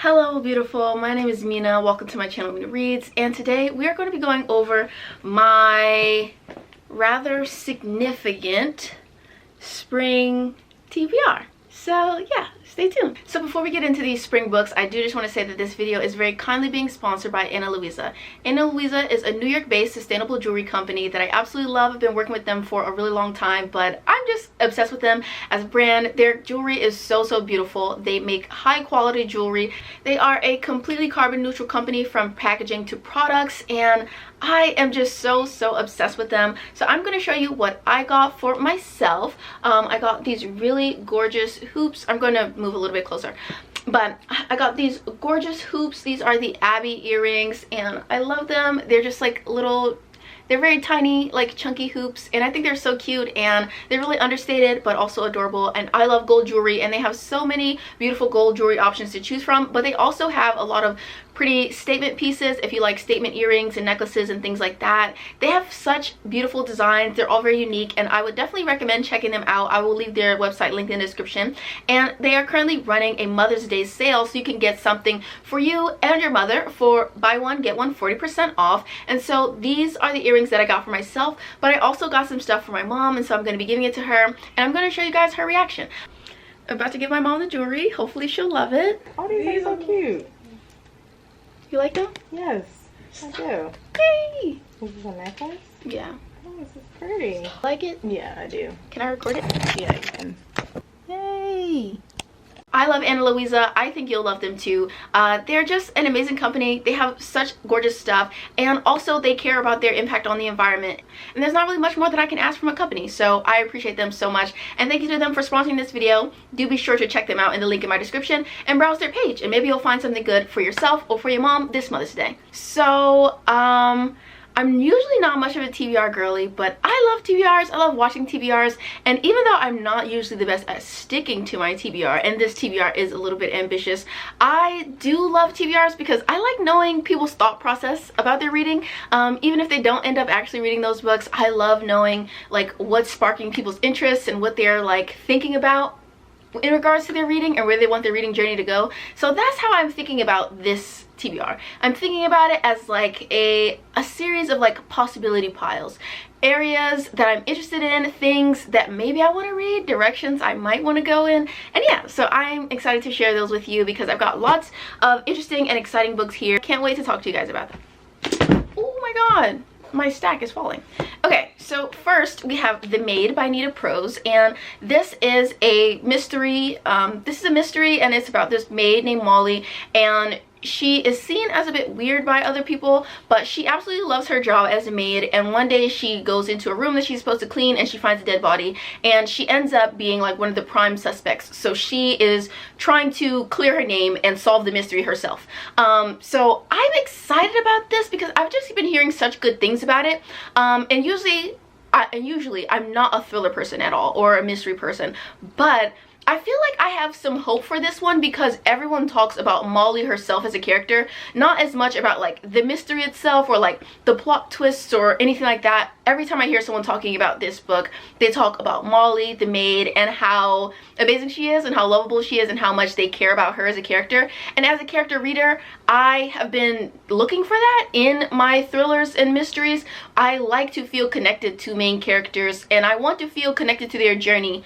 Hello beautiful, my name is Mina. Welcome to my channel Mina Reads, and today we are going to be going over my rather significant spring TBR. So yeah, stay tuned. So before we get into these spring books, I do just want to say that this video is very kindly being sponsored by Ana Luisa. Ana Luisa is a New York-based sustainable jewelry company that I absolutely love. I've been working with them for a really long time, but I'm just obsessed with them as a brand. Their jewelry is so beautiful. They make high quality jewelry. They are a completely carbon neutral company from packaging to products, and I am just so obsessed with them. So I'm going to show you what I got for myself. I got these really gorgeous hoops. I'm going to move a little bit closer, but I got these gorgeous hoops. These are the Abbey earrings, and I love them. They're just like little, they're very tiny, like chunky hoops, and I think they're so cute, and they're really understated but also adorable. And I love gold jewelry, and they have so many beautiful gold jewelry options to choose from, but they also have a lot of pretty statement pieces if you like statement earrings and necklaces and things like that. They have such beautiful designs. They're all very unique, and I would definitely recommend checking them out. I will leave their website linked in the description, and they are currently running a Mother's Day sale, so you can get something for you and your mother for buy one get one 40% off. And so these are the earrings that I got for myself, but I also got some stuff for my mom, and so I'm going to be giving it to her, and I'm going to show you guys her reaction. I'm about to give my mom the jewelry. Hopefully she'll love it. Oh, these are so cute. You like them? Yes, I do. Yay! This is a necklace? Yeah. Oh, this is pretty. Like it? Yeah, I do. Can I record it? Yeah, you can. Yay! I love Ana Luisa. I think you'll love them too. They're just an amazing company. They have such gorgeous stuff, and also they care about their impact on the environment. And there's not really much more that I can ask from a company, so I appreciate them so much. And thank you to them for sponsoring this video. Do be sure to check them out in the link in my description and browse their page, and maybe you'll find something good for yourself or for your mom this Mother's Day. So I'm usually not much of a TBR girly, but I love TBRs. I love watching TBRs, and even though I'm not usually the best at sticking to my TBR, and this TBR is a little bit ambitious, I do love TBRs because I like knowing people's thought process about their reading. Even if they don't end up actually reading those books, I love knowing like what's sparking people's interests and what they're like thinking about in regards to their reading and where they want their reading journey to go. So that's how I'm thinking about this TBR. I'm thinking about it as like a series of like possibility piles, areas that I'm interested in, things that maybe I want to read, directions I might want to go in, and yeah, so I'm excited to share those with you because I've got lots of interesting and exciting books here. Can't wait to talk to you guys about them. Oh my god, my stack is falling. Okay, so first we have The Maid by Nita Prose, and this is a mystery. This is a mystery, and it's about this maid named Molly, and she is seen as a bit weird by other people, but she absolutely loves her job as a maid. And one day she goes into a room that she's supposed to clean, and she finds a dead body, and she ends up being like one of the prime suspects. So she is trying to clear her name and solve the mystery herself. So I'm excited about this because I've just been hearing such good things about it, and usually I'm not a thriller person at all, or a mystery person, but I feel like I have some hope for this one because everyone talks about Molly herself as a character, not as much about like the mystery itself or like the plot twists or anything like that. Every time I hear someone talking about this book, they talk about Molly, the maid, and how amazing she is and how lovable she is and how much they care about her as a character. And as a character reader, I have been looking for that in my thrillers and mysteries. I like to feel connected to main characters, and I want to feel connected to their journey,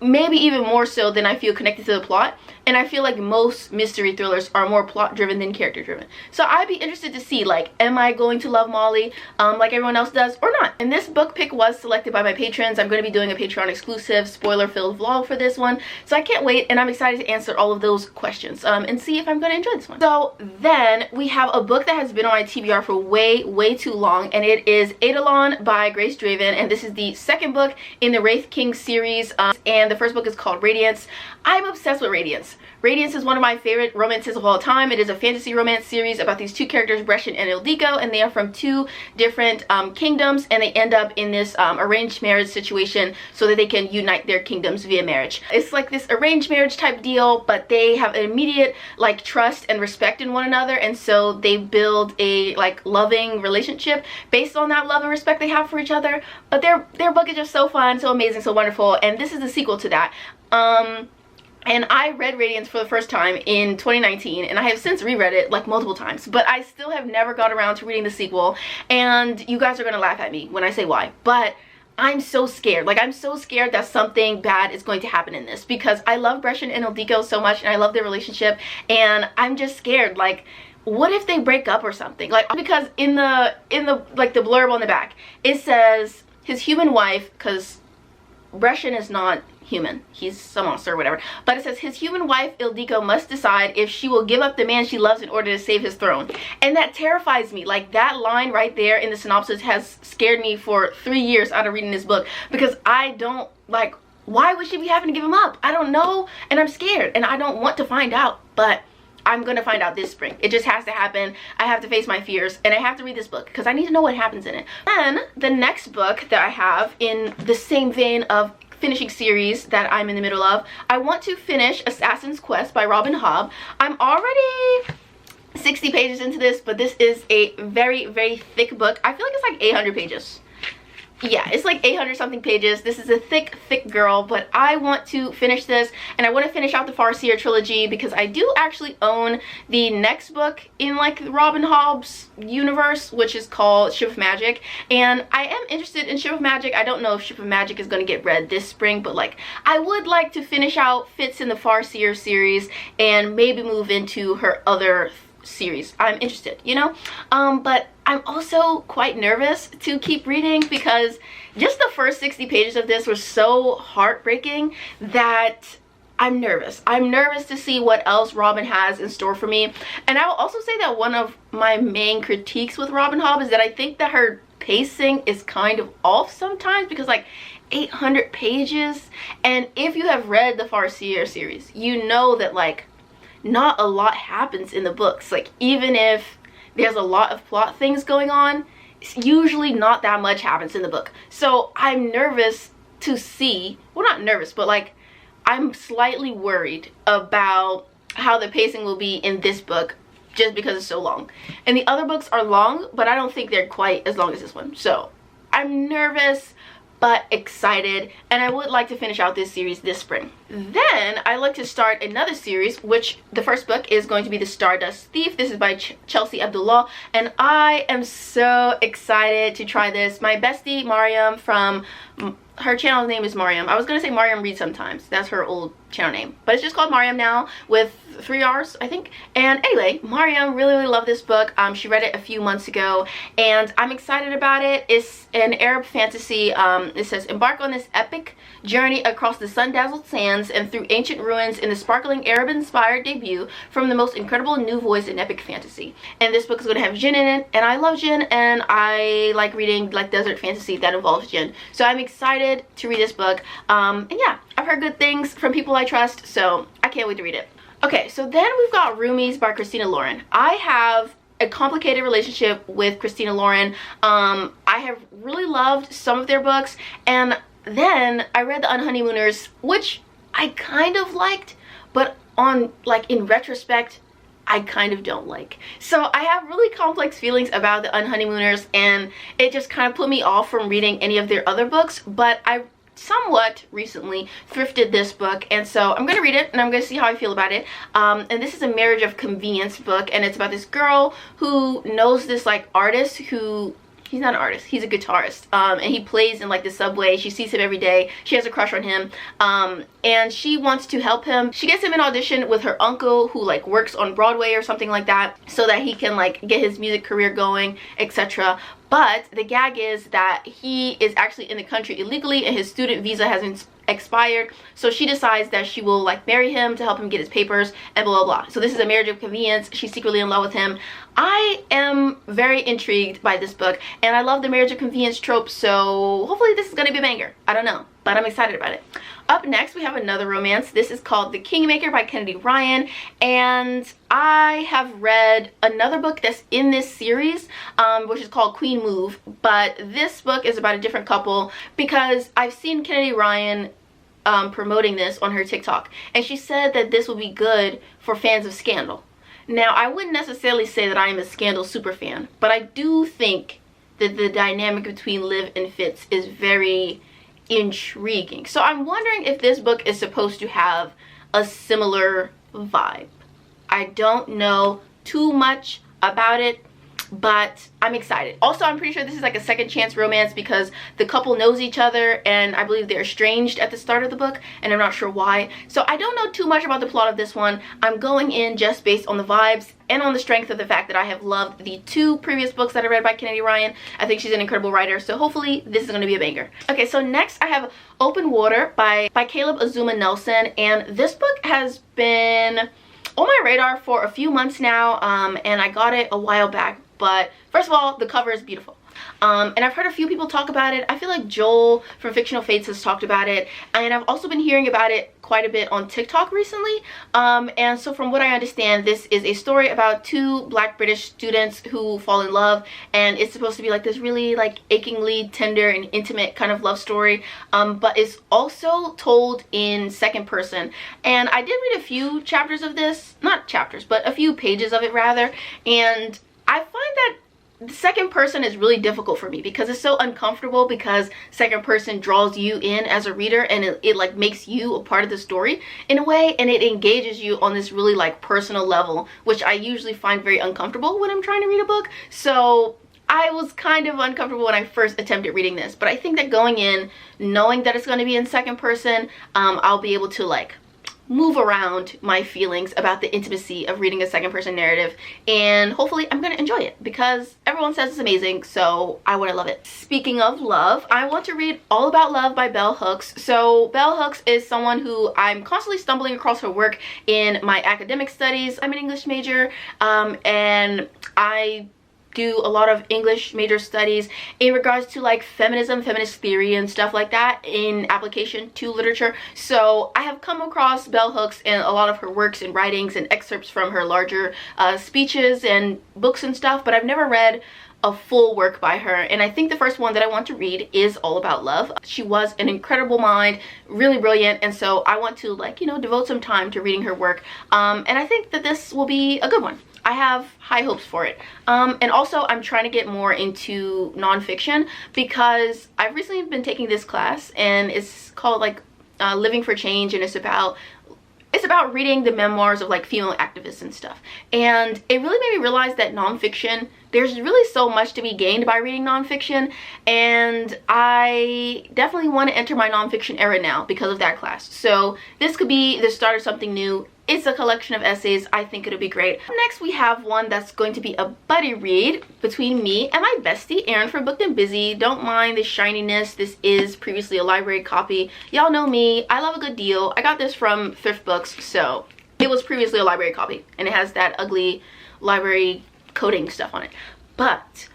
maybe even more so than I feel connected to the plot. And I feel like most mystery thrillers are more plot driven than character driven. So I'd be interested to see, like, am I going to love Molly like everyone else does or not? And this book pick was selected by my patrons. I'm going to be doing a Patreon exclusive spoiler filled vlog for this one, so I can't wait, and I'm excited to answer all of those questions and see if I'm going to enjoy this one. So then we have a book that has been on my TBR for way too long, and it is Adelon by Grace Draven, and this is the second book in the Wraith King series, and the first book is called Radiance. I'm obsessed with Radiance. Radiance is one of my favorite romances of all time. It is a fantasy romance series about these two characters, Brescian and Ildiko, and they are from two different kingdoms, and they end up in this arranged marriage situation so that they can unite their kingdoms via marriage. It's like this arranged marriage type deal, but they have an immediate like trust and respect in one another, and so they build a like loving relationship based on that love and respect they have for each other. But their book is just so fun, so amazing, so wonderful, and this is the sequel to that. And I read Radiance for the first time in 2019, and I have since reread it like multiple times, but I still have never got around to reading the sequel. And you guys are gonna laugh at me when I say why, but I'm so scared. Like, I'm so scared that something bad is going to happen in this, because I love Brescian and Ildiko so much, and I love their relationship, and I'm just scared. Like, what if they break up or something? Like, because in the like the blurb on the back, it says his human wife, because Brescian is not human, he's a monster or whatever, but it says his human wife Ildiko must decide if she will give up the man she loves in order to save his throne. And that terrifies me. Like, that line right there in the synopsis has scared me for 3 years out of reading this book, because I don't, like, why would she be having to give him up? I don't know, and I'm scared, and I don't want to find out, but I'm gonna find out this spring. It just has to happen. I have to face my fears, and I have to read this book because I need to know what happens in it. Then the next book that I have in the same vein of finishing series that I'm in the middle of, I want to finish Assassin's Quest by Robin Hobb. I'm already 60 pages into this, but this is a very, very thick book. I feel like it's like 800 pages. Yeah, it's like 800 something pages. This is a thick girl, but I want to finish this, and I want to finish out the Farseer trilogy, because I do actually own the next book in like Robin Hobb's universe, which is called Ship of Magic, and I am interested in Ship of Magic. I don't know if Ship of Magic is going to get read this spring, but like, I would like to finish out Fitz in the Farseer series and maybe move into her other series. I'm interested, you know, but I'm also quite nervous to keep reading, because just the first 60 pages of this were so heartbreaking that I'm nervous. I'm nervous to see what else Robin has in store for me. And I will also say that one of my main critiques with Robin Hobb is that I think that her pacing is kind of off sometimes, because like 800 pages, and if you have read the Farseer series, you know that like not a lot happens in the books. Like, even if there's a lot of plot things going on, usually not that much happens in the book. So I'm nervous to see, well, not nervous, but like, I'm slightly worried about how the pacing will be in this book, just because it's so long. And the other books are long, but I don't think they're quite as long as this one. So I'm nervous but excited, and I would like to finish out this series this spring. Then I like to start another series, which the first book is going to be The Stardust Thief. This is by Chelsea Abdullah, and I am so excited to try this. My bestie Mariam from her channel's name is Mariam. I was gonna say Mariam Reads Sometimes. That's her old channel name, but it's just called Mariam now with 3 R's, I think. And anyway, Mariam really loved this book. She read it a few months ago, and I'm excited about it. It's an Arab fantasy. It says, embark on this epic journey across the sun-dazzled sands and through ancient ruins in the sparkling Arab-inspired debut from the most incredible new voice in epic fantasy. And this book is going to have Jinn in it, and I love Jinn, and I like reading like desert fantasy that involves Jinn. So I'm excited to read this book. And yeah, I've heard good things from people I trust, so I can't wait to read it. Okay, so then we've got Roomies by Christina Lauren. I have a complicated relationship with Christina Lauren. I have really loved some of their books, and then I read The Unhoneymooners, which I kind of liked, but on like in retrospect, I kind of don't like. So I have really complex feelings about The Unhoneymooners, and it just kind of put me off from reading any of their other books, but I somewhat recently thrifted this book, and so I'm gonna read it and I'm gonna see how I feel about it. And this is a marriage of convenience book, and it's about this girl who knows this like artist who, he's not an artist, he's a guitarist, and he plays in like the subway. She sees him every day, she has a crush on him, and she wants to help him. She gets him an audition with her uncle who like works on Broadway or something like that, so that he can like get his music career going, etc. But the gag is that he is actually in the country illegally, and his student visa hasn't expired, so she decides that she will like marry him to help him get his papers and blah blah blah. So this is a marriage of convenience. She's secretly in love with him. I am very intrigued by this book, and I love the marriage of convenience trope, so hopefully this is gonna be a banger. I don't know, but I'm excited about it. Up next, we have another romance. This is called The Kingmaker by Kennedy Ryan, and I have read another book that's in this series, which is called Queen Move, but this book is about a different couple, because I've seen Kennedy Ryan promoting this on her TikTok, and she said that this will be good for fans of Scandal. Now, I wouldn't necessarily say that I am a Scandal super fan, but I do think that the dynamic between Liv and Fitz is very intriguing. So I'm wondering if this book is supposed to have a similar vibe. I don't know too much about it, but I'm excited. Also, I'm pretty sure this is like a second chance romance because the couple knows each other, and I believe they're estranged at the start of the book, and I'm not sure why. So I don't know too much about the plot of this one. I'm going in just based on the vibes and on the strength of the fact that I have loved the 2 previous books that I read by Kennedy Ryan. I think she's an incredible writer, so hopefully this is going to be a banger. Okay, so next I have Open Water by Caleb Azuma Nelson, and this book has been on my radar for a few months now, and I got it a while back. But first of all, the cover is beautiful. And I've heard a few people talk about it. I feel like Joel from Fictional Fates has talked about it, and I've also been hearing about it quite a bit on TikTok recently. And so from what I understand, this is a story about 2 Black British students who fall in love, and it's supposed to be like this really like achingly tender and intimate kind of love story, but it's also told in second person. And I did read a few chapters of this, not chapters, but a few pages of it rather, and I find that the second person is really difficult for me because it's so uncomfortable, because second person draws you in as a reader, and it like makes you a part of the story in a way, and it engages you on this really like personal level, which I usually find very uncomfortable when I'm trying to read a book. So I was kind of uncomfortable when I first attempted reading this, but I think that going in knowing that it's going to be in second person, I'll be able to like move around my feelings about the intimacy of reading a second person narrative, and hopefully I'm gonna enjoy it because everyone says it's amazing, so I want to love it. Speaking of love, I want to read All About Love by Bell Hooks. So Bell Hooks is someone who I'm constantly stumbling across her work in my academic studies. I'm an English major, and I do a lot of English major studies in regards to like feminism, feminist theory and stuff like that in application to literature. So I have come across Bell Hooks in a lot of her works and writings and excerpts from her larger speeches and books and stuff, but I've never read a full work by her, and I think the first one that I want to read is All About Love. She was an incredible mind, really brilliant, and so I want to like, you know, devote some time to reading her work, and I think that this will be a good one. I have high hopes for it. And also I'm trying to get more into nonfiction because I've recently been taking this class, and it's called like Living for Change, and it's about reading the memoirs of like female activists and stuff. And it really made me realize that nonfiction, there's really so much to be gained by reading nonfiction, and I definitely want to enter my nonfiction era now because of that class. So this could be the start of something new. It's a collection of essays. I think it'll be great. Next, we have one that's going to be a buddy read between me and my bestie, Erin from Booked and Busy. Don't mind the shininess. This is previously a library copy. Y'all know me. I love a good deal. I got this from Thrift Books, so it was previously a library copy, and it has that ugly library coding stuff on it. But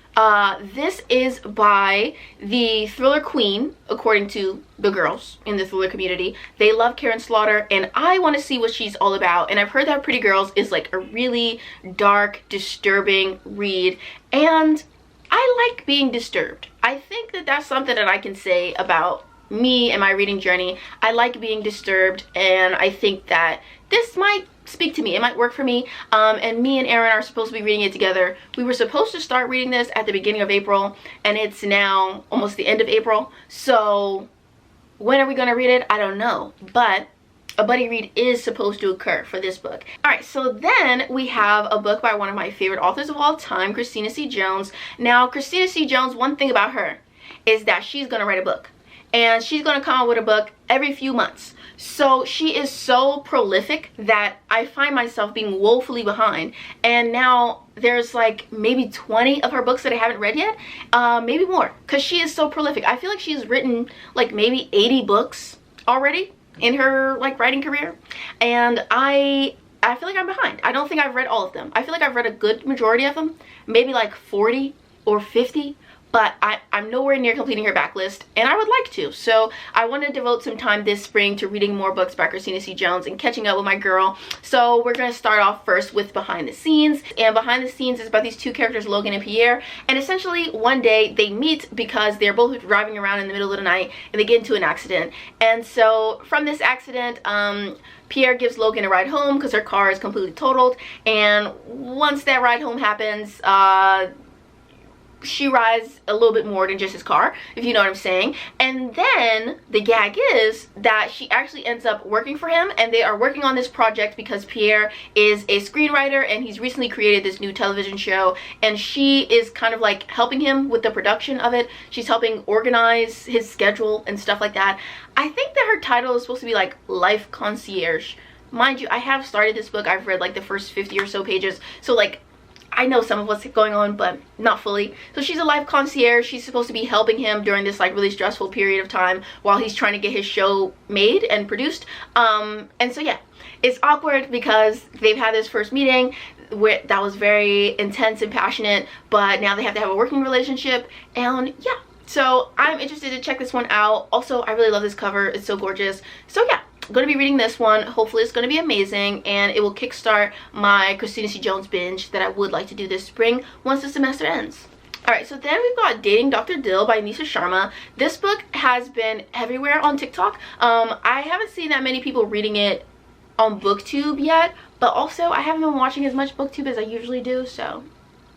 this is by the thriller queen, according to the girls in the thriller community. They love Karen Slaughter, and I want to see what she's all about. And I've heard that Pretty Girls is like a really dark, disturbing read, and I like being disturbed. I think that that's something that I can say about me and my reading journey. I like being disturbed, and I think that this might speak to me. It might work for me. And me and Erin are supposed to be reading it together. We were supposed to start reading this at the beginning of April, and it's now almost the end of April. So when are we going to read it? I don't know. But a buddy read is supposed to occur for this book. Alright, so then we have a book by one of my favorite authors of all time, Christina C. Jones. Now, Christina C. Jones, one thing about her is that she's going to write a book. And she's going to come out with a book every few months. So she is so prolific that I find myself being woefully behind. And now there's like maybe 20 of her books that I haven't read yet. Maybe more, because she is so prolific. I feel like she's written like maybe 80 books already in her like writing career. And I feel like I'm behind. I don't think I've read all of them. I feel like I've read a good majority of them. Maybe like 40 or 50. But I'm nowhere near completing her backlist, and I would like to. So I want to devote some time this spring to reading more books by Christina C. Jones and catching up with my girl. So we're going to start off first with Behind the Scenes. And Behind the Scenes is about these 2 characters, Logan and Pierre. And essentially one day they meet because they're both driving around in the middle of the night and they get into an accident. And so from this accident, Pierre gives Logan a ride home because her car is completely totaled. And once that ride home happens, she rides a little bit more than just his car, if you know what I'm saying. And then the gag is that she actually ends up working for him, and they are working on this project because Pierre is a screenwriter and he's recently created this new television show, and she is kind of like helping him with the production of it. She's helping organize his schedule and stuff like that. I think that her title is supposed to be like Life Concierge. Mind you, I have started this book. I've read like the first 50 or so pages, so like I know some of what's going on, but not fully. So she's a life concierge. She's supposed to be helping him during this like really stressful period of time while he's trying to get his show made and produced. And so yeah, it's awkward because they've had this first meeting where that was very intense and passionate, but now they have to have a working relationship, and yeah. So I'm interested to check this one out. Also, I really love this cover. It's so gorgeous. So yeah, I'm going to be reading this one. Hopefully it's going to be amazing, and it will kickstart my Christina C. Jones binge that I would like to do this spring once the semester ends. Alright, so then we've got Dating Dr. Dill by Nisha Sharma. This book has been everywhere on TikTok. I haven't seen that many people reading it on BookTube yet, but also I haven't been watching as much BookTube as I usually do, so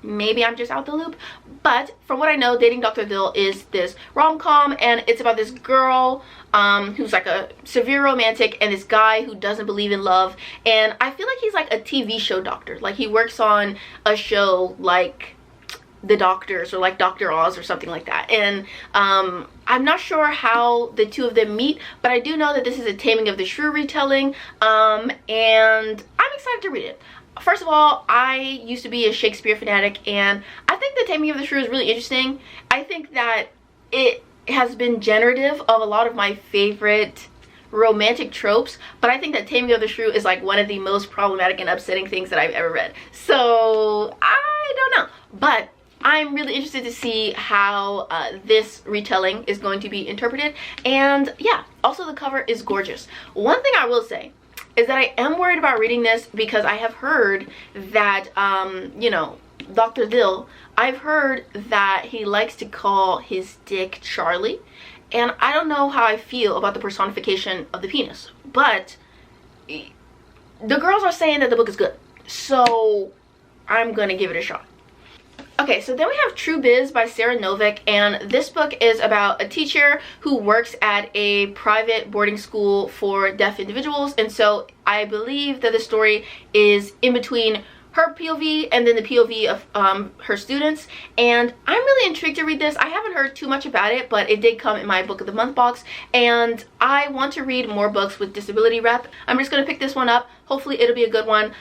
maybe I'm just out the loop. But from what I know, Dating Dr. Dill is this rom-com, and it's about this girl who's like a severe romantic and this guy who doesn't believe in love. And I feel like he's like a TV show doctor. Like he works on a show like The Doctors or like Dr. Oz or something like that. And I'm not sure how the two of them meet, but I do know that this is a Taming of the Shrew retelling, and I'm excited to read it. First of all, I used to be a Shakespeare fanatic, and I think the Taming of the Shrew is really interesting. I think that it has been generative of a lot of my favorite romantic tropes, but I think that Taming of the Shrew is like one of the most problematic and upsetting things that I've ever read. So I don't know, but I'm really interested to see how this retelling is going to be interpreted. And yeah, also the cover is gorgeous. One thing I will say is that I am worried about reading this because I have heard that, you know, Dr. Dill, I've heard that he likes to call his dick Charlie. And I don't know how I feel about the personification of the penis. But the girls are saying that the book is good, so I'm gonna give it a shot. Okay, so then we have True Biz by Sarah Novick, and this book is about a teacher who works at a private boarding school for deaf individuals. And so I believe that the story is in between her POV and then the POV of her students, and I'm really intrigued to read this. I haven't heard too much about it, but it did come in my book of the month box, and I want to read more books with disability rep. I'm just going to pick this one up. Hopefully it'll be a good one.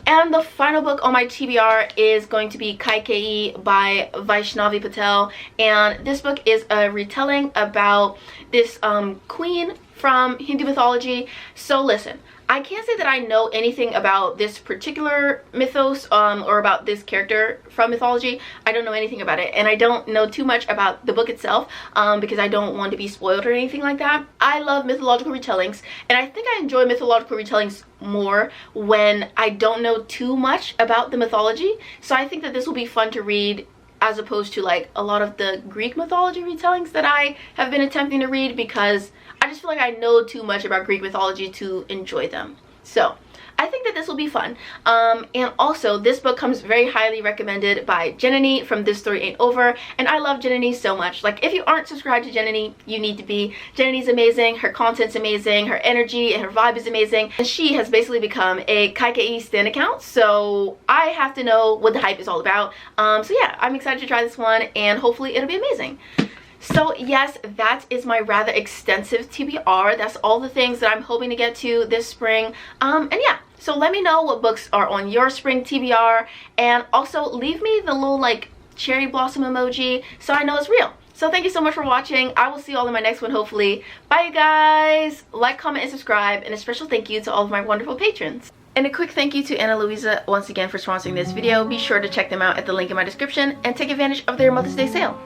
And the final book on my TBR is going to be Kaikeyi by Vaishnavi Patel, and this book is a retelling about this queen from Hindu mythology. So listen, I can't say that I know anything about this particular mythos or about this character from mythology. I don't know anything about it, and I don't know too much about the book itself because I don't want to be spoiled or anything like that. I love mythological retellings, and I think I enjoy mythological retellings more when I don't know too much about the mythology. So I think that this will be fun to read as opposed to like a lot of the Greek mythology retellings that I have been attempting to read, because I just feel like I know too much about Greek mythology to enjoy them. So I think that this will be fun. And also this book comes very highly recommended by Jenny from This Story Ain't Over, and I love Jenny so much. Like, if you aren't subscribed to Jenny, you need to be. Jenny's amazing, her content's amazing, her energy and her vibe is amazing, and she has basically become a Kaikeyi stan account, so I have to know what the hype is all about. So yeah, I'm excited to try this one, and hopefully it'll be amazing. So yes, that is my rather extensive TBR. That's all the things that I'm hoping to get to this spring. And yeah, so let me know what books are on your spring TBR, and also leave me the little like cherry blossom emoji so I know it's real. So thank you so much for watching. I will see you all in my next one, hopefully. Bye, you guys. Like, comment, and subscribe, and a special thank you to all of my wonderful patrons. And a quick thank you to Ana Luisa once again for sponsoring this video. Be sure to check them out at the link in my description and take advantage of their Mother's Day sale.